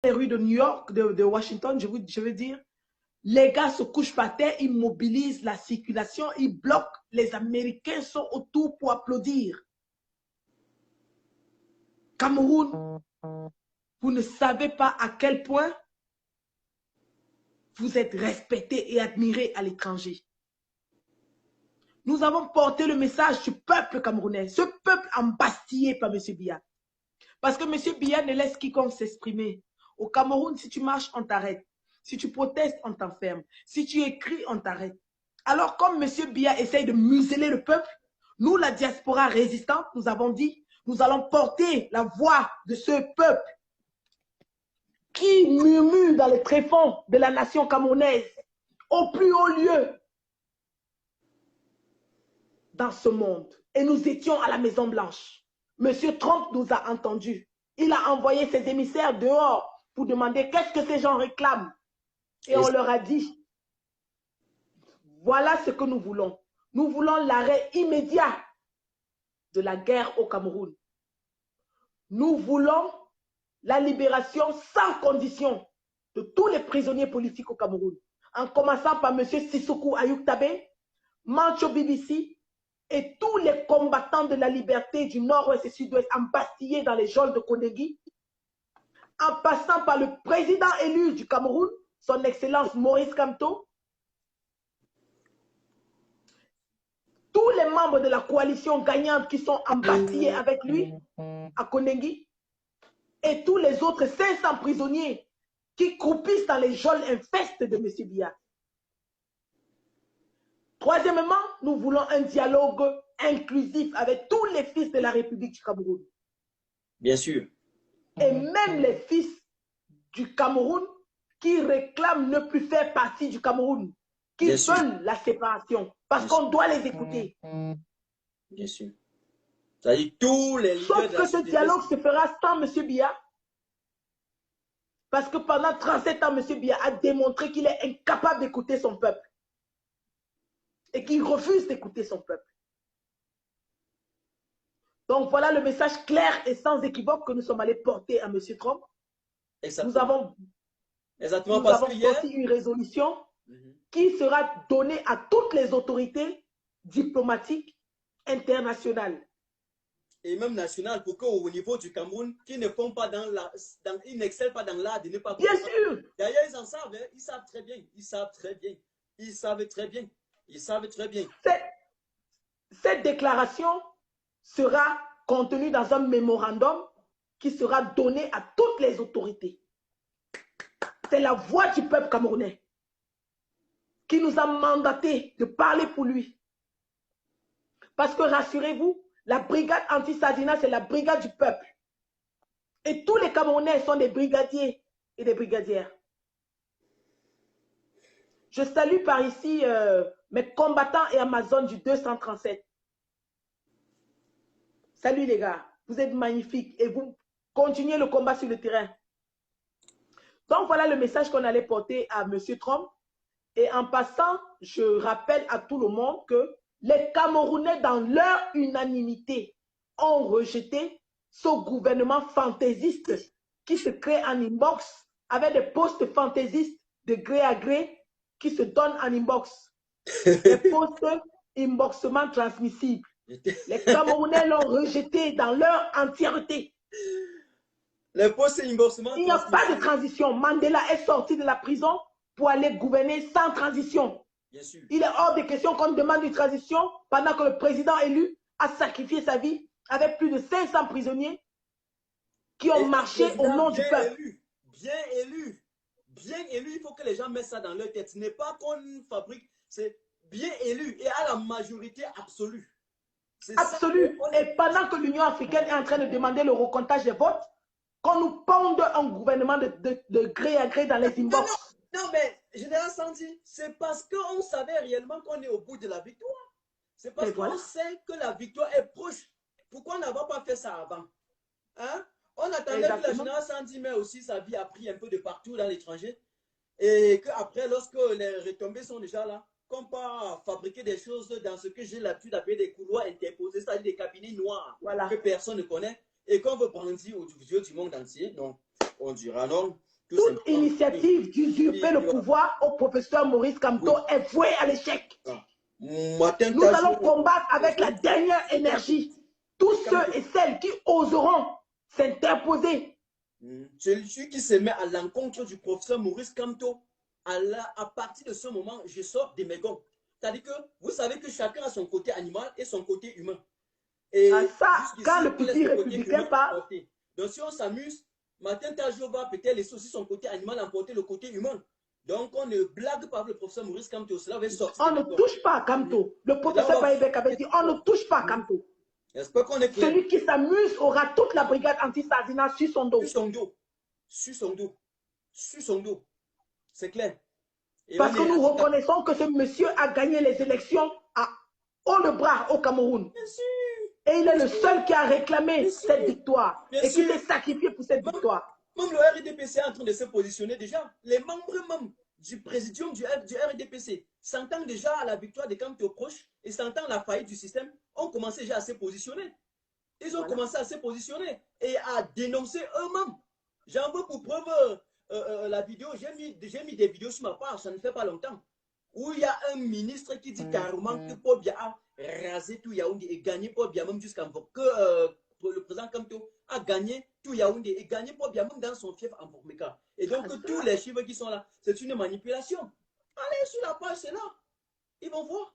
les rues de New York, de Washington, je veux dire, les gars se couchent par terre, ils mobilisent la circulation, ils bloquent. Les Américains sont autour pour applaudir. Cameroun, vous ne savez pas à quel point vous êtes respecté et admiré à l'étranger. Nous avons porté le message du peuple camerounais, ce peuple embastillé par M. Biya. Parce que M. Biya ne laisse quiconque s'exprimer. Au Cameroun, si tu marches, on t'arrête. Si tu protestes, on t'enferme. Si tu écris, on t'arrête. Alors, comme M. Biya essaye de museler le peuple, nous, la diaspora résistante, nous avons dit, nous allons porter la voix de ce peuple qui murmure dans les tréfonds de la nation camerounaise, au plus haut lieu dans ce monde. Et nous étions à la Maison Blanche. Monsieur Trump nous a entendus. Il a envoyé ses émissaires dehors pour demander qu'est-ce que ces gens réclament. Et on leur a dit, voilà ce que nous voulons. Nous voulons l'arrêt immédiat de la guerre au Cameroun. Nous voulons la libération sans condition de tous les prisonniers politiques au Cameroun, en commençant par M. Sissoko Ayuk-Tabé, Mancho BBC et tous les combattants de la liberté du nord-ouest et sud-ouest embastillés dans les geôles de Konegi, en passant par le président élu du Cameroun, son Excellence Maurice Kamto, tous les membres de la coalition gagnante qui sont embastillés avec lui à Konegi, et tous les autres 500 prisonniers qui croupissent dans les geôles infestes de M. Biya. Troisièmement, nous voulons un dialogue inclusif avec tous les fils de la République du Cameroun. Bien sûr. Et même les fils du Cameroun qui réclament ne plus faire partie du Cameroun, qui Bien veulent sûr. la séparation, parce qu'on doit les écouter. Bien sûr. C'est-à-dire tous les leaders Sauf de la que ce société dialogue se fera sans M. Biya, parce que pendant 37 ans, M. Biya a démontré qu'il est incapable d'écouter son peuple et qu'il refuse d'écouter son peuple. Donc voilà le message clair et sans équivoque que nous sommes allés porter à M. Trump. Exactement. Nous avons sorti une résolution qui sera donnée à toutes les autorités diplomatiques internationales. Et même nationales, pour qu'au niveau du Cameroun, qui ne font pas ils n'excellent pas dans l'art de ne pas... Bien sûr. D'ailleurs, ils en savent, hein, ils savent très bien, ils savent très bien, ils savent très bien, ils savent très bien. Cette déclaration sera contenue dans un mémorandum qui sera donné à toutes les autorités. C'est la voix du peuple camerounais qui nous a mandaté de parler pour lui. Parce que rassurez-vous, la brigade anti-Sadina, c'est la brigade du peuple. Et tous les Camerounais sont des brigadiers et des brigadières. Je salue par ici mes combattants et Amazones du 237. Salut les gars, vous êtes magnifiques et vous continuez le combat sur le terrain. Donc voilà le message qu'on allait porter à M. Trump. Et en passant, je rappelle à tout le monde que les Camerounais, dans leur unanimité, ont rejeté ce gouvernement fantaisiste qui se crée en inbox avec des postes fantaisistes de gré à gré qui se donnent en inbox. Des postes inboxement transmissibles. Les Camerounais l'ont rejeté dans leur entièreté. Les postes inboxement Il n'y a pas de transition. Mandela est sorti de la prison pour aller gouverner sans transition. Bien sûr. Il est hors de question qu'on demande une transition pendant que le président élu a sacrifié sa vie avec plus de 500 prisonniers qui ont marché au nom du peuple. Bien élu. Bien élu, il faut que les gens mettent ça dans leur tête. Ce n'est pas qu'on fabrique, c'est bien élu et à la majorité absolue. Absolue. Et pendant que l'Union africaine est en train de demander le recomptage des votes, qu'on nous ponde un gouvernement de gré à gré dans les inbox. Non, mais Général Sandi, c'est parce qu'on savait réellement qu'on est au bout de la victoire. C'est parce qu'on sait que la victoire est proche. Pourquoi on n'a pas fait ça avant? Hein? On attendait que la Général Sandi met aussi sa vie a pris un peu de partout dans l'étranger. Et qu'après, lorsque les retombées sont déjà là, qu'on peut fabriquer des choses dans ce que j'ai l'habitude d'appeler des couloirs interposés, c'est-à-dire des cabinets noirs que personne ne connaît, et qu'on veut brandir aux yeux du monde entier. Donc, on dira non. Toute initiative d'usurper le pouvoir au professeur Maurice Kamto est vouée à l'échec. Nous allons combattre avec la dernière énergie tous ceux et celles qui oseront s'interposer. Celui qui se met à l'encontre du professeur Maurice Kamto, à partir de ce moment, je sors de mes gonds. C'est-à-dire que vous savez que chacun a son côté animal et son côté humain. Et ça, quand le petit républicain parle. Donc si on s'amuse, Martin Tajo va peut-être laisser aussi son côté animal emporter le côté humain. Donc on ne blague pas avec le professeur Maurice Kamto. Cela va sortir. On ne touche pas à Kamto. Le professeur Baïbek avait dit on ne touche pas à Kamto. J'espère qu'on est clair. Celui qui s'amuse aura toute la brigade anti-Sardina sur son dos. Sur son dos. Sur son dos. Sur son dos. C'est clair. Et parce que nous reconnaissons que ce monsieur a gagné les élections à haut le bras au Cameroun. Bien sûr. Et il est le seul qui a réclamé cette victoire. Et qui s'est sacrifié pour cette victoire. Même le RDPC est en train de se positionner déjà. Les membres même du présidium du RDPC s'entendent déjà à la victoire des Kamto proches et s'entendent la faillite du système, ont commencé déjà à se positionner. Ils ont commencé à se positionner et à dénoncer eux-mêmes. J'en veux pour preuve la vidéo, j'ai mis des vidéos sur ma page, ça ne fait pas longtemps, où il y a un ministre qui dit carrément que Pobia a rasé tout Yaoundé et gagné Pobia même jusqu'à que le président Kamto a gagné tout Yaoundé et gagné Pobia même dans son fief en Formeka. Et donc tous les chiffres qui sont là, c'est une manipulation. Allez sur la page, c'est là. Ils vont voir.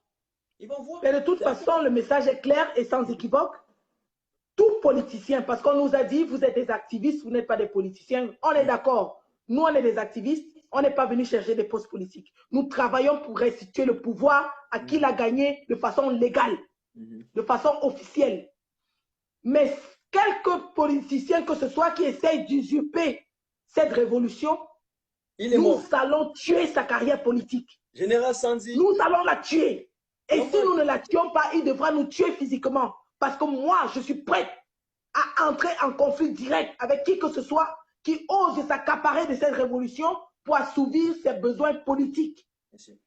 Ils vont voir. Mais de toute façon, le message est clair et sans équivoque. Tout politicien, parce qu'on nous a dit, vous êtes des activistes, vous n'êtes pas des politiciens. On est d'accord. Nous, on est des activistes. On n'est pas venu chercher des postes politiques. Nous travaillons pour restituer le pouvoir à qui l'a gagné de façon légale, de façon officielle. Mais quelques politiciens que ce soit qui essayent d'usurper cette révolution, nous allons tuer sa carrière politique. Général Sandy. Nous allons la tuer. Et si nous ne la tuons pas, il devra nous tuer physiquement. Parce que moi, je suis prête à entrer en conflit direct avec qui que ce soit qui ose s'accaparer de cette révolution pour assouvir ses besoins politiques.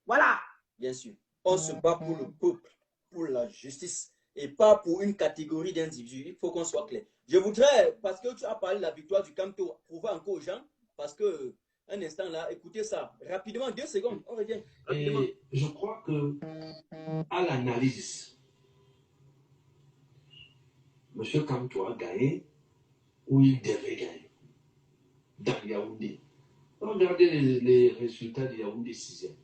Voilà. Bien sûr. On se bat pour le peuple, pour la justice et pas pour une catégorie d'individus. Il faut qu'on soit clair. Je voudrais, parce que tu as parlé de la victoire du Kamto, prouver encore aux gens, parce que, un instant là, écoutez ça, rapidement, 2 secondes, on revient. Rapidement. Et je crois que, à l'analyse, M. Kamto a gagné où il devait gagner, dans Yaoundé. Regardez les résultats de Yaoundé 6e.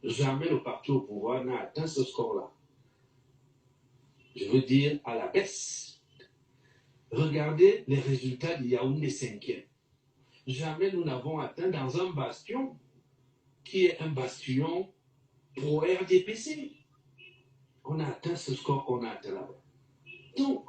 Jamais le parti au pouvoir n'a atteint ce score-là. Je veux dire à la baisse. Regardez les résultats de Yaoundé 5e. Jamais nous n'avons atteint dans un bastion qui est un bastion pro-RDPC. On a atteint ce score qu'on a atteint là-bas. Donc,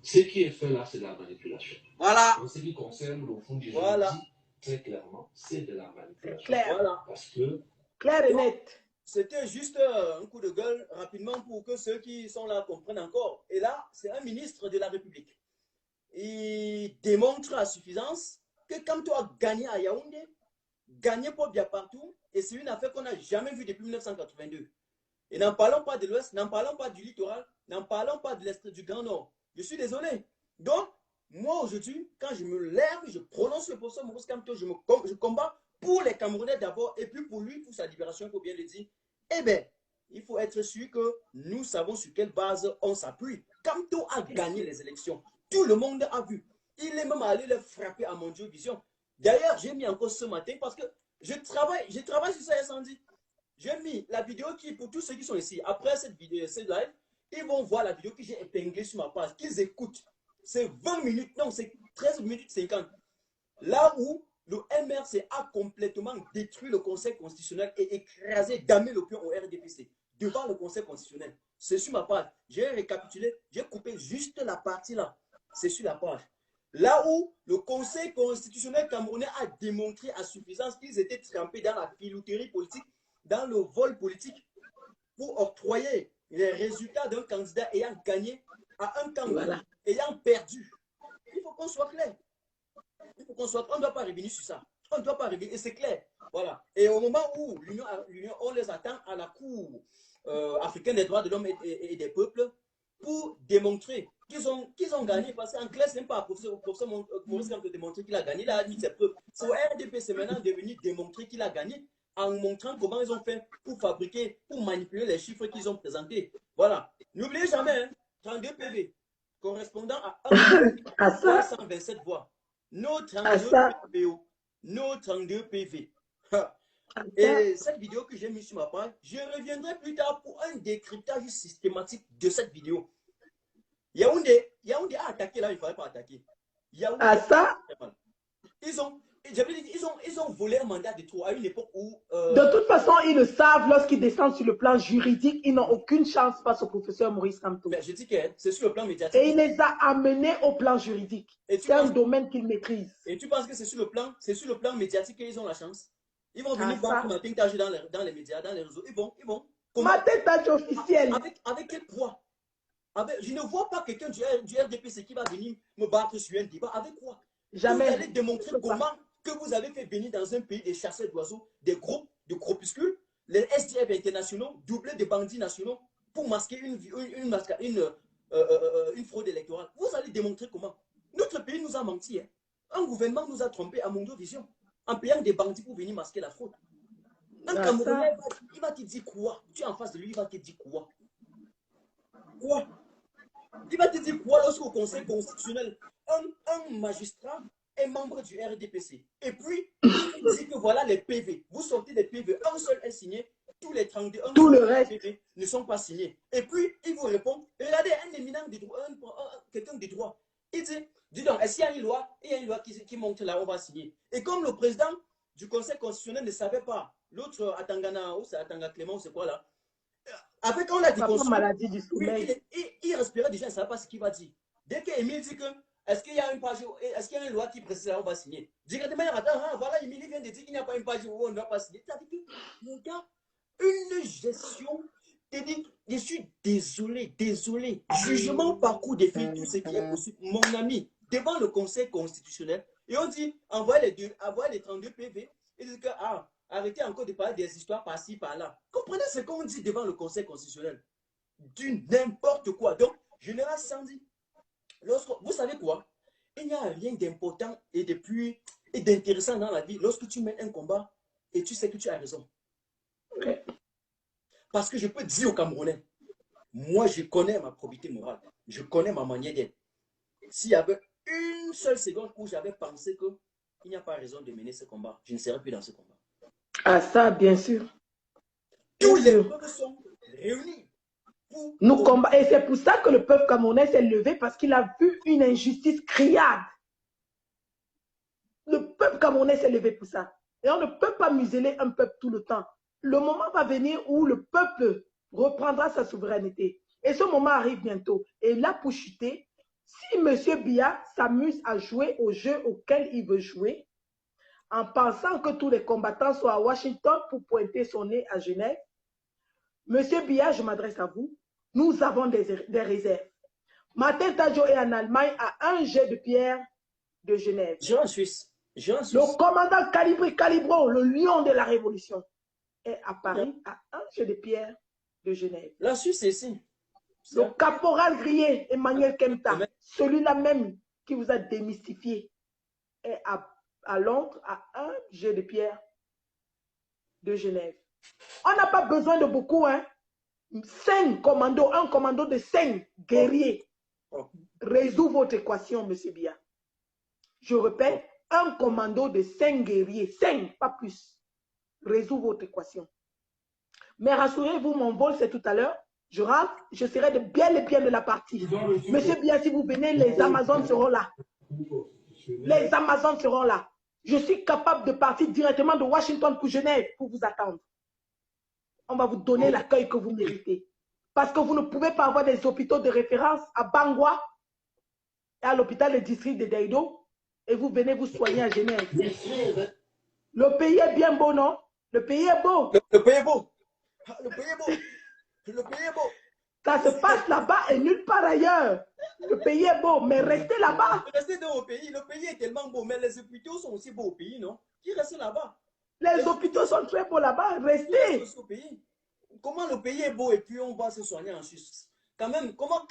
ce qui est fait là, c'est de la manipulation. Voilà. En ce qui concerne le fond du voilà. dit très clairement, c'est de la manipulation. Clair. Voilà. Parce que... Clair et net. C'était juste un coup de gueule rapidement pour que ceux qui sont là comprennent encore. Et là, c'est un ministre de la République. Il démontre à suffisance que quand tu as gagné à Yaoundé, gagné Pobia partout, et c'est une affaire qu'on n'a jamais vue depuis 1982. Et n'en parlons pas de l'Ouest, n'en parlons pas du littoral, n'en parlons pas de l'Est du Grand Nord. Je suis désolé. Donc, moi aujourd'hui, quand je me lève, je prononce le professeur Maurice Kamto, je combats pour les Camerounais d'abord, et puis pour lui, pour sa libération, il faut bien le dire. Eh bien, il faut être sûr que nous savons sur quelle base on s'appuie. Kamto a gagné les élections. Tout le monde a vu. Il est même allé le frapper à Mon Dieu Vision. D'ailleurs, j'ai mis encore ce matin parce que je travaille sur ça incendie. J'ai mis la vidéo qui, pour tous ceux qui sont ici, après cette vidéo, cette live, ils vont voir la vidéo que j'ai épinglée sur ma page, qu'ils écoutent. C'est 20 minutes, non, c'est 13 minutes 50. Là où le MRC a complètement détruit le Conseil constitutionnel et écrasé, damé le pion au RDPC devant le Conseil constitutionnel. C'est sur ma page. J'ai récapitulé, j'ai coupé juste la partie là. C'est sur la page. Là où le Conseil constitutionnel camerounais a démontré à suffisance qu'ils étaient trempés dans la filouterie politique, dans le vol politique, pour octroyer les résultats d'un candidat ayant gagné à un candidat ayant perdu. Il faut qu'on soit clair. Il faut qu'on soit clair. On ne doit pas revenir sur ça. On ne doit pas revenir. Et c'est clair. Voilà. Et au moment où l'Union, on les attend à la Cour africaine des droits de l'homme et des peuples pour démontrer qu'ils ont gagné. Parce qu'en classe, c'est pas professeur Maurice Kamto démontrer qu'il a gagné. Il a admis ses preuves. C'est au RDP, c'est maintenant devenu démontrer qu'il a gagné en montrant comment ils ont fait pour fabriquer, pour manipuler les chiffres qu'ils ont présentés. Voilà. N'oubliez jamais, hein, 32 PV correspondant à 1,327 voix. Nos 32 PVO. Nos 32 PV. Et cette vidéo que j'ai mise sur ma page, je reviendrai plus tard pour un décryptage systématique de cette vidéo. Yaoundé a attaqué là, il ne fallait pas attaquer. Yaoundé ils ont volé un mandat de trop à une époque où... De toute façon, ils le savent, lorsqu'ils descendent sur le plan juridique, ils n'ont aucune chance face au professeur Maurice Kamto. Mais je dis que c'est sur le plan médiatique. Et il les a amenés au plan juridique. C'est un domaine qu'ils maîtrisent. Et tu penses que c'est sur le plan médiatique qu'ils ont la chance? Ils vont venir voir Martin Tadjo dans les médias, dans les réseaux. Ils vont. Martin Tadjo officiel. Avec quel poids? Je ne vois pas quelqu'un du RDPC qui va venir me battre sur un débat. Avec quoi? Jamais. Vous allez démontrer comment que vous avez fait venir dans un pays des chasseurs d'oiseaux, des groupes de groupuscules, les SDF internationaux, doublés de bandits nationaux, pour masquer une fraude électorale. Vous allez démontrer comment? Notre pays nous a menti. Hein. Un gouvernement nous a trompés à Mondovision en payant des bandits pour venir masquer la fraude. Un Camerounais, il va te dire quoi? Tu es en face de lui, il va te dire quoi? Quoi? Il va te dire quoi lorsqu'au Conseil constitutionnel, un magistrat est membre du RDPC. Et puis, il dit que voilà les PV. Vous sortez des PV, un seul est signé, tous les 32 tout le reste PV ne sont pas signés. Et puis, il vous répond, regardez, un éminent des droits, quelqu'un des droits. Il dit, dis donc, est-ce qu'il y a une loi? Il y a une loi qui montre là, on va signer. Et comme le président du Conseil constitutionnel ne savait pas, l'autre Atangana, ou c'est Atanga Clément, c'est quoi là? Après, quand on a dit maladie du sommeil. Il respirait déjà, il ne savait pas ce qu'il va dire. Dès qu'Emile dit que est-ce qu'il y a une page, est-ce qu'il y a une loi qui précise là, on va signer? Directement, attends, voilà, Emile vient de dire qu'il n'y a pas une page où on ne doit pas signer. Ça veut dire que, mon gars, une gestion, je suis désolé. Jugement par coup des filles, tout ce qui est possible. Mon ami, devant le Conseil constitutionnel, et on dit, envoyez les 32 PV, et dit que, arrêtez encore de parler des histoires par-ci, par-là. Comprenez ce qu'on dit devant le Conseil constitutionnel. Du n'importe quoi. Donc, Général Sandi, vous savez quoi? Il n'y a rien d'important et d'intéressant dans la vie lorsque tu mènes un combat et tu sais que tu as raison. Okay. Parce que je peux dire aux Camerounais, moi je connais ma probité morale, je connais ma manière d'être. S'il y avait une seule seconde où j'avais pensé qu'il n'y a pas raison de mener ce combat, je ne serais plus dans ce combat. Ah ça, bien sûr. Tous les peuples sont réunis. Nous combattons. Et c'est pour ça que le peuple camerounais s'est levé, parce qu'il a vu une injustice criarde. Le peuple camerounais s'est levé pour ça. Et on ne peut pas museler un peuple tout le temps. Le moment va venir où le peuple reprendra sa souveraineté. Et ce moment arrive bientôt. Et là, pour chuter, si M. Biya s'amuse à jouer au jeu auquel il veut jouer, en pensant que tous les combattants sont à Washington pour pointer son nez à Genève, M. Biya, je m'adresse à vous, nous avons des réserves. Martin Tadjo est en Allemagne à un jet de pierre de Genève. Je en Suisse. Le commandant Calibro, le lion de la Révolution, est à Paris à un jet de pierre de Genève. La Suisse, c'est ici. Le caporal grillé, Emmanuel Kemta, celui-là même qui vous a démystifié, est à Londres à un jet de pierre de Genève. On n'a pas besoin de beaucoup, hein. 5 commandos, un commando de 5 guerriers résout votre équation, M. Biya. Je répète, un commando de 5 guerriers, 5, pas plus, résout votre équation. Mais rassurez-vous, mon vol, c'est tout à l'heure. Je rentre, je serai bien de la partie. Monsieur Biya, si vous venez, les Amazones seront là. Les Amazones seront là. Je suis capable de partir directement de Washington pour Genève pour vous attendre. On va vous donner l'accueil que vous méritez. Parce que vous ne pouvez pas avoir des hôpitaux de référence à Bangwa et à l'hôpital de district de Daido et vous venez vous soigner à Genève. Le pays est bien beau, non? Le pays est beau. Le pays est beau. Le pays est beau. Le pays est beau. Ça se passe là-bas et nulle part ailleurs. Le pays est beau, mais restez là-bas. Restez dans le pays. Le pays est tellement beau, mais les hôpitaux sont aussi beaux au pays, non? Qui reste là-bas? Les hôpitaux sont très beaux là-bas. Restez. Comment le pays est beau et puis on va se soigner en Suisse? Quand même, comment,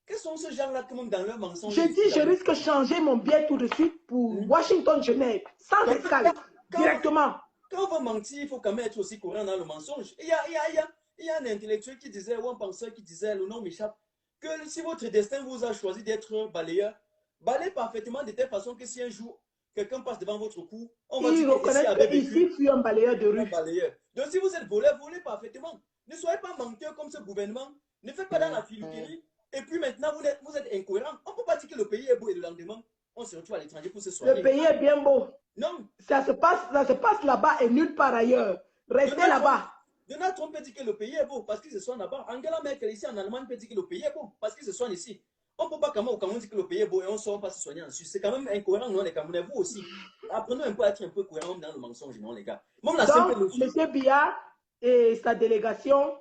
Quels sont ces gens-là qui même dans leur mensonge? Je dis, je risque de changer mon billet tout de suite pour Washington, Genève, sans escale, directement. Quand on veut mentir, il faut quand même être aussi courant dans le mensonge. Il y a un intellectuel qui disait, ou un penseur qui disait, le nom m'échappe, que si votre destin vous a choisi d'être balayeur, balayez parfaitement de telle façon que si un jour quelqu'un passe devant votre cou, on va dire que ici fut un balayeur de rue. Un balayeur. Donc si vous êtes voleur, volez parfaitement. Ne soyez pas menteur comme ce gouvernement. Ne faites pas dans la filouterie. Et puis maintenant, vous êtes incohérent. On ne peut pas dire que le pays est beau et le lendemain, on se retrouve à l'étranger pour se soigner. Le pays est bien beau. Non. Ça se passe là-bas et nulle part ailleurs. Restez là-bas. Donald Trump peut dire que le pays est beau parce qu'il se soigne là-bas. Angela Merkel ici en Allemagne peut dire que le pays est beau parce qu'il se soigne ici. On ne peut pas quand même au Cameroun dire que le pays est beau et on ne sort pas se soigner en Suisse. C'est quand même incohérent, non, les Camerounais, vous aussi. Apprenons un peu à être un peu cohérent dans le mensonge, non, les gars. Même la donc, M. Biya et sa délégation,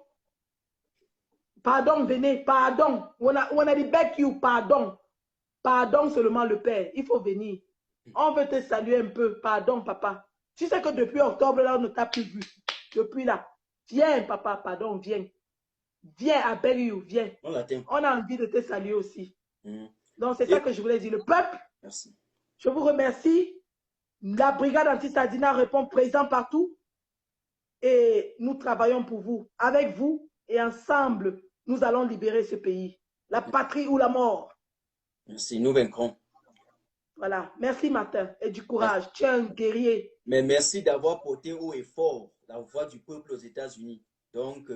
pardon, venez, pardon. On a dit beg you, pardon. Pardon seulement le père, il faut venir. On veut te saluer un peu, pardon papa. Tu sais que depuis octobre, là, on ne t'a plus vu. Depuis là. Viens papa, pardon, viens. Viens, à beg you, viens. On a envie de te saluer aussi. Donc c'est ça que je voulais dire. Le peuple, merci. Je vous remercie. La brigade anti-Sardina répond présent partout. Et nous travaillons pour vous, avec vous. Et ensemble, nous allons libérer ce pays. La patrie ou la mort. Merci, nous vaincrons. Voilà. Merci Martin. Et du courage. Tu es un guerrier. Mais merci d'avoir porté haut et fort la voix du peuple aux États-Unis. Donc,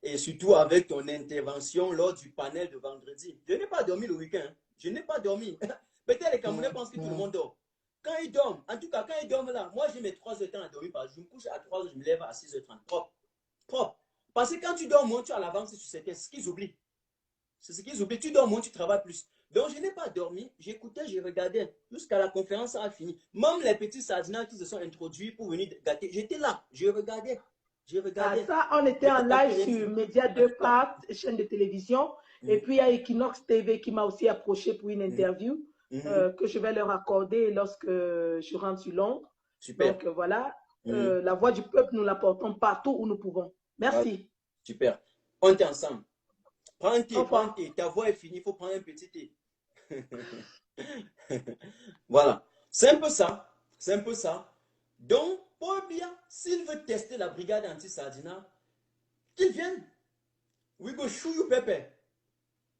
et surtout avec ton intervention lors du panel de vendredi. Je n'ai pas dormi le week-end. Je n'ai pas dormi. Peut-être les Camerounais pensent que tout le monde dort. Quand ils dorment, en tout cas, quand ils dorment là, moi j'ai mes 3 heures de temps à dormir par jour. Je me couche à 3 heures, je me lève à 6h30. Propre. Propre. Parce que quand tu dors moins, tu as l'avance sur ce qu'ils oublient. C'est ce qu'ils oublient. Tu dors moins, tu travailles plus. Donc je n'ai pas dormi. J'écoutais, je regardais. Jusqu'à la conférence a fini. Même les petits sardinats qui se sont introduits pour venir gâter. J'étais là. Je regardais. Ah, ça, on était en live sur Média 2 Parts, chaîne de télévision. Et puis, il y a Equinox TV qui m'a aussi approché pour une interview que je vais leur accorder lorsque je rentre sur Londres. Super. Donc, voilà. La voix du peuple, nous la portons partout où nous pouvons. Merci. Super. On est ensemble. Prends un thé, prends un thé. Ta voix est finie, il faut prendre un petit thé. Voilà. C'est un peu ça. C'est un peu ça. Donc, Paul Biya, s'il veut tester la brigade anti-Sardina, qu'il vienne. We go show you Pepe.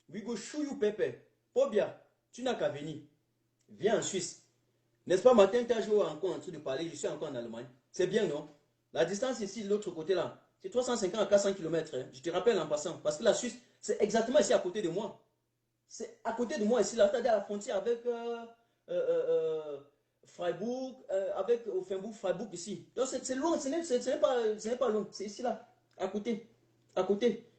We go show you Pepe. Paul Biya, tu n'as qu'à venir. Viens en Suisse. N'est-ce pas, Martin, tu as joué encore en train de parler, je suis encore en Allemagne. C'est bien, non? La distance ici, de l'autre côté là, c'est 350 à 400 km. Hein. Je te rappelle en passant. Parce que la Suisse, c'est exactement ici à côté de moi. C'est à côté de moi ici, là, c'est-à-dire à la frontière avec Freiburg, avec Offenbourg, Freiburg ici. Donc c'est loin, ce n'est pas loin, c'est ici là, à côté. À côté.